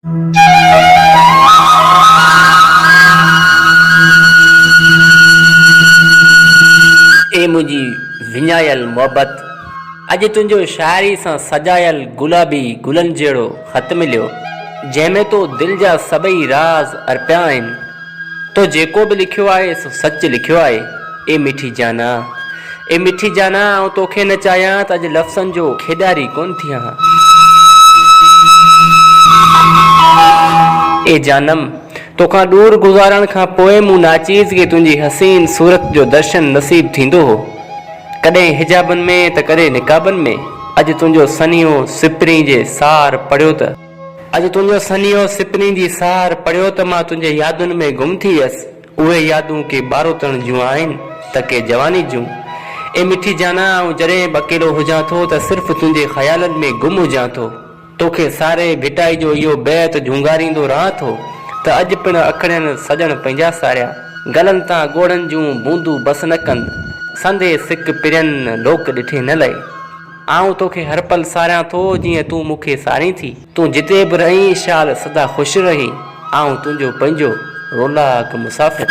ए मुझी विञायल मोहब्बत, अज तुंजो शायरी सां सजायल गुलाबी गुलन जहिड़ो ख़त मिलियो, जंहिंमें तो दिल जा सभई राज़ अर्पिया आहिनि। तो जेको बि लिखियो आहे सो सच लिखियो आहे। ए मिठी जाना, ए मिठी जाना, ऐं तोखे न चाहियां त अॼु लफ़्ज़नि जो खेॾारी कोन थियां। ए जानम, तोखां दूर गुज़ारण खां पोइ मूं नाचीज़ के तुंहिंजी हसीन सूरत जो दर्शन नसीब थींदो हो, कॾहिं हिजाबनि में त कॾहिं निकाबनि में। अॼु तुंहिंजो सनियो सिपरी जे सार पढ़ियो त अॼु तुंहिंजो सनियो सिपरी जी सार पढ़ियो त मां तुंहिंजे यादुनि में गुम थी वियसि। उहे यादूं के बारोतण जूं आहिनि त के जवानी जूं। ए मिठी जाना, ऐं जॾहिं बि अकेलो हुजां थो त सिर्फ़ु तुंहिंजे ख़्यालनि में गुम हुजां थो। तोखे सारे भिटाई जो इहो बैत झुंगारींदो रहां थो त अॼु पिणु अखड़ियनि सजण पंहिंजा सारिया। गलनि तां गोड़नि जूं बूंदूं बस न कंद, संदे सिक पिरनि लोक ॾिठे न लहे। आऊं तोखे हर पल सारियां थो जीअं तूं मूंखे सारी थी। तूं जिते बि रहीं शाल सदा ख़ुशि रही, आऊं तुंहिंजो पंहिंजो रोलाक मुसाफ़िर।